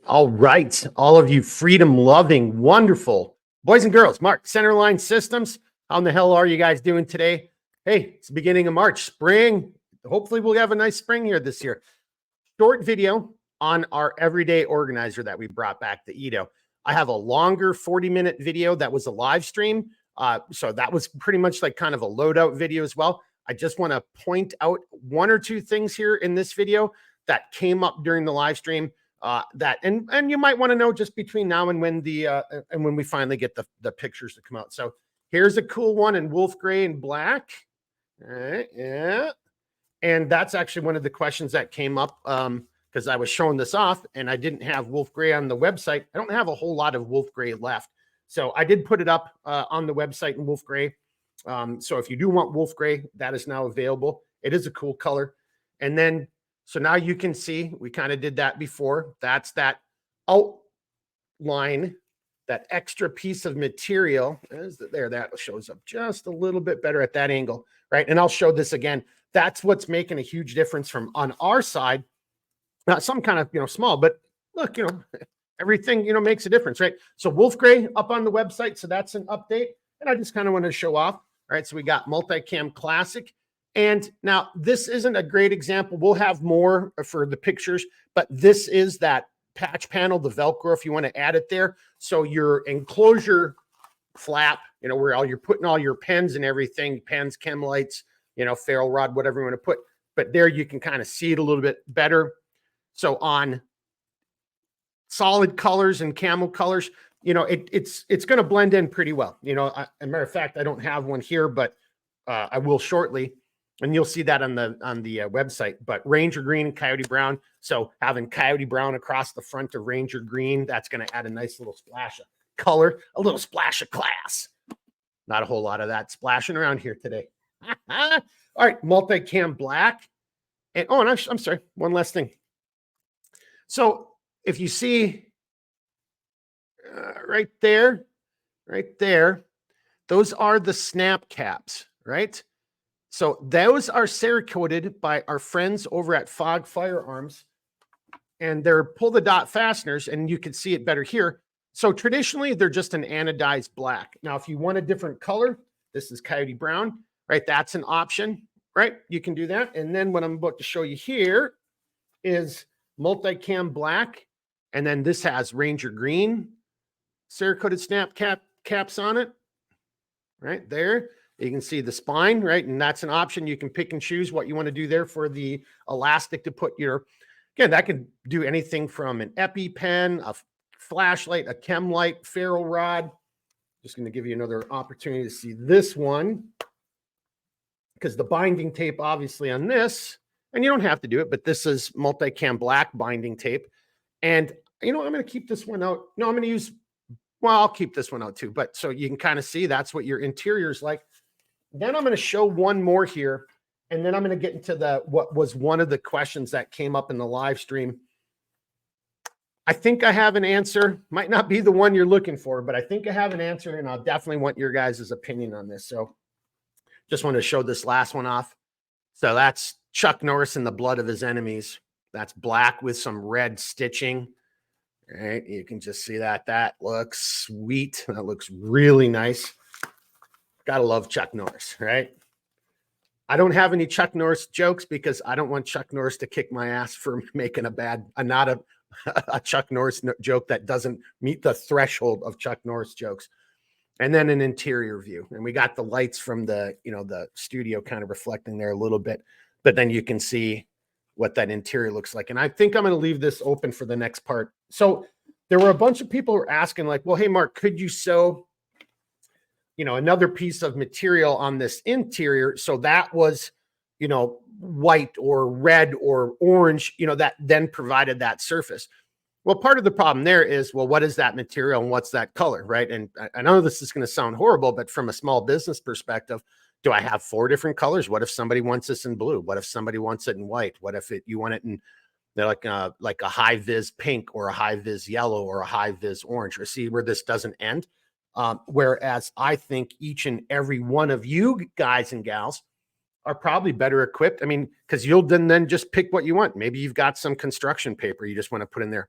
All right, all of you freedom-loving, wonderful boys and girls, Mark, Centerline Systems. How in the hell are you guys doing today? Hey, it's the beginning of March, spring. Hopefully we'll have a nice spring here this year. Short video on our everyday organizer that we brought back, the EDO. I have a longer 40-minute video that was a live stream. So that was pretty much like kind of a loadout video as well. I just want to point out one or two things here in this video that came up during the live stream. And you might want to know just between now and when when we finally get the pictures to come out. So here's a cool one in wolf gray and black. All right, yeah. And that's actually one of the questions that came up because I was showing this off and I didn't have wolf gray on the website. I don't have a whole lot of wolf gray left. So I did put it up on the website in wolf gray. So if you do want wolf gray, that is now available. It is a cool color. And then so now you can see, we kind of did that before. That's that outline, that extra piece of material. There, that shows up just a little bit better at that angle, right? And I'll show this again. That's what's making a huge difference from on our side. Not some kind of, small, but look, everything, makes a difference, right? So wolf gray up on the website. So that's an update. And I just kind of want to show off. All right. So we got multicam classic. And now this isn't a great example. We'll have more for the pictures, but this is that patch panel, the Velcro, if you want to add it there. So your enclosure flap, where you're putting all your pens and everything, pens, chem lights, ferrule rod, whatever you want to put. But there you can kind of see it a little bit better. So on solid colors and camel colors, it's going to blend in pretty well. As a matter of fact, I don't have one here, but I will shortly. And you'll see that on the website, but Ranger green and coyote brown. So having coyote brown across the front of Ranger green, that's going to add a nice little splash of color, a little splash of class. Not a whole lot of that splashing around here today. All right, multicam black. And I'm sorry, one last thing. So if you see right there, those are the snap caps, right? So those are Cerakoted by our friends over at Fog Firearms, and they're pull the dot fasteners, and you can see it better here. So traditionally, they're just an anodized black. Now, if you want a different color, this is coyote brown, right? That's an option, right? You can do that. And then what I'm about to show you here is multicam black, and then this has Ranger green, Cerakoted snap caps on it, right there. You can see the spine, right? And that's an option. You can pick and choose what you want to do there for the elastic to put again, that can do anything from an EpiPen, a flashlight, a chem light, ferrule rod. Just going to give you another opportunity to see this one because the binding tape, obviously on this, and you don't have to do it, but this is multicam black binding tape. And, I'm going to keep this one out. No, I'm going to use, I'll keep this one out too. But so you can kind of see that's what your interior is like. Then I'm going to show one more here, and then I'm going to get into what was one of the questions that came up in the live stream. I think I have an answer. Might not be the one you're looking for, but I think I have an answer, and I'll definitely want your guys' opinion on this. So just want to show this last one off. So that's Chuck Norris in the blood of his enemies. That's black with some red stitching. All right, you can just see that. That looks sweet. That looks really nice. Gotta love Chuck Norris, right? I don't have any Chuck Norris jokes because I don't want Chuck Norris to kick my ass for making a Chuck Norris joke that doesn't meet the threshold of Chuck Norris jokes. And then an interior view. And we got the lights from the studio kind of reflecting there a little bit, but then you can see what that interior looks like. And I think I'm going to leave this open for the next part. So there were a bunch of people who were asking like, well, hey, Mark, could you sew another piece of material on this interior? So that was, white or red or orange, that then provided that surface. Well, part of the problem there is, well, what is that material and what's that color, right? And I know this is going to sound horrible, but from a small business perspective, do I have 4 different colors? What if somebody wants this in blue? What if somebody wants it in white? What if you want it in like a high vis pink or a high vis yellow or a high vis orange? Or see where this doesn't end? Whereas I think each and every one of you guys and gals are probably better equipped. I mean, because you'll then just pick what you want. Maybe you've got some construction paper you just want to put in there.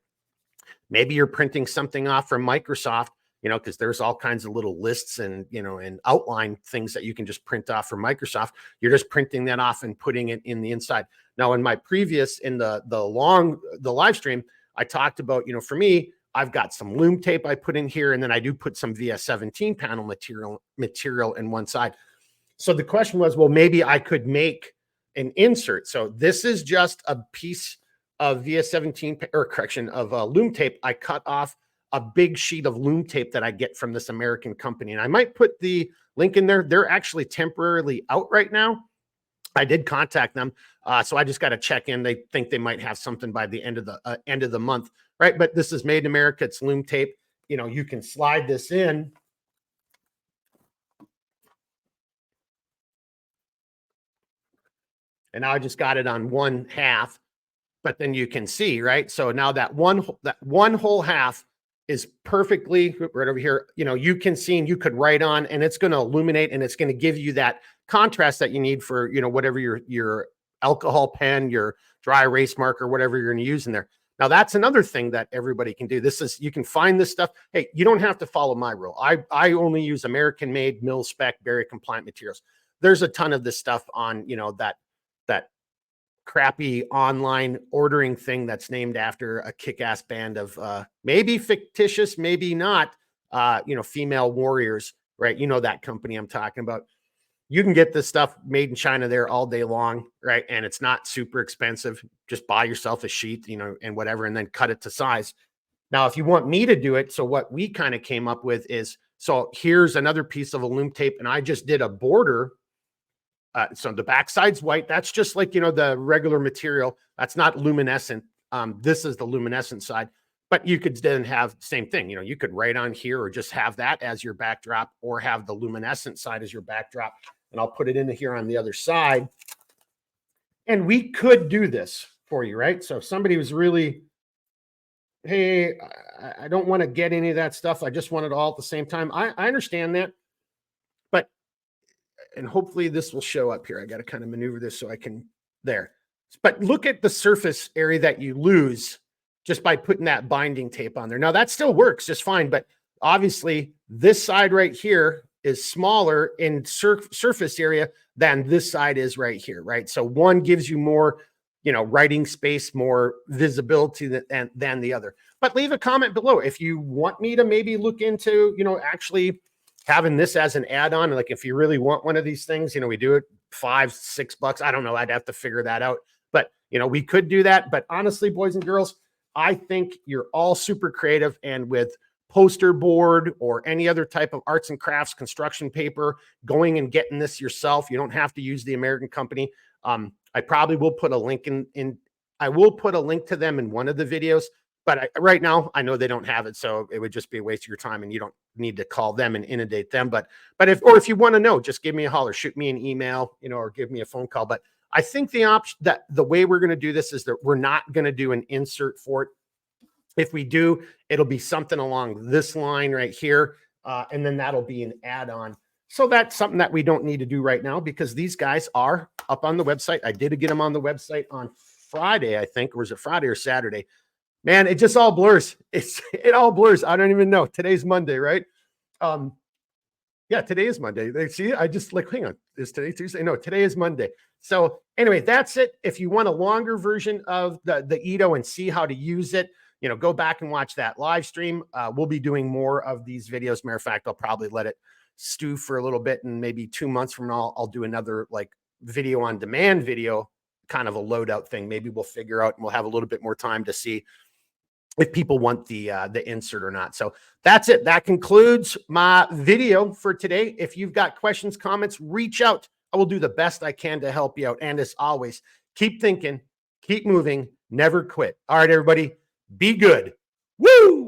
Maybe you're printing something off from Microsoft, because there's all kinds of little lists and, and outline things that you can just print off from Microsoft. You're just printing that off and putting it in the inside. Now, in my previous, in the live stream, I talked about, for me, I've got some loom tape I put in here, and then I do put some VS17 panel material in one side. So the question was, well, maybe I could make an insert. So this is just a piece of VS17 of loom tape. I cut off a big sheet of loom tape that I get from this American company. And I might put the link in there. They're actually temporarily out right now. I did contact them. So I just got to check in. They think they might have something by the end of the month, right? But this is made in America. It's loom tape. You can slide this in. And now I just got it on one half, but then you can see, right? So now that one whole half is perfectly right over here. You can see, and you could write on, and it's going to illuminate, and it's going to give you that contrast that you need for, whatever your alcohol pen, your dry erase marker, whatever you're going to use in there. Now, that's another thing that everybody can do. You can find this stuff. Hey, you don't have to follow my rule. I only use American-made, mil-spec, Berry-compliant materials. There's a ton of this stuff on, that crappy online ordering thing that's named after a kick-ass band of maybe fictitious, maybe not, female warriors, right? That company I'm talking about. You can get this stuff made in China there all day long, right? And it's not super expensive. Just buy yourself a sheet, and whatever, and then cut it to size. Now, if you want me to do it, so what we kind of came up with is, so here's another piece of a loom tape, and I just did a border. So the backside's white. That's just like, the regular material. That's not luminescent. This is the luminescent side. But you could then have the same thing. You could write on here, or just have that as your backdrop, or have the luminescent side as your backdrop. And I'll put it in here on the other side. And we could do this for you, right? So if somebody was really, hey, I don't want to get any of that stuff. I just want it all at the same time. I understand that. But, and hopefully this will show up here. I got to kind of maneuver this so I can, there. But look at the surface area that you lose just by putting that binding tape on there. Now that still works just fine, but obviously this side right here is smaller in surface area than this side is right here, right? So one gives you more, writing space, more visibility than the other. But leave a comment below if you want me to maybe look into, actually having this as an add-on. Like if you really want one of these things, we do it $5-6. I don't know. I'd have to figure that out. But, we could do that. But honestly, boys and girls, I think you're all super creative, and with poster board or any other type of arts and crafts construction paper, going and getting this yourself, you don't have to use the American company. I probably will put a link I will put a link to them in one of the videos, but right now I know they don't have it. So it would just be a waste of your time, and you don't need to call them and inundate them. But if you want to know, just give me a holler, shoot me an email, or give me a phone call. But I think the way we're going to do this is that we're not going to do an insert for it. If we do, it'll be something along this line right here. And then that'll be an add-on. So that's something that we don't need to do right now, because these guys are up on the website. I did get them on the website on Friday, I think. Or was it Friday or Saturday? Man, it just all blurs. It all blurs. I don't even know. Today's Monday, right? Yeah, today is Monday. See, I just hang on. Is today Tuesday? No, today is Monday. So anyway, that's it. If you want a longer version of the EDO and see how to use it, go back and watch that live stream. We'll be doing more of these videos. Matter of fact, I'll probably let it stew for a little bit, and maybe 2 months from now, I'll do another video on demand video, kind of a loadout thing. Maybe we'll figure out, and we'll have a little bit more time to see if people want the insert or not. So that's it. That concludes my video for today. If you've got questions, comments, reach out. I will do the best I can to help you out. And as always, keep thinking, keep moving, never quit. All right, everybody, be good. Woo!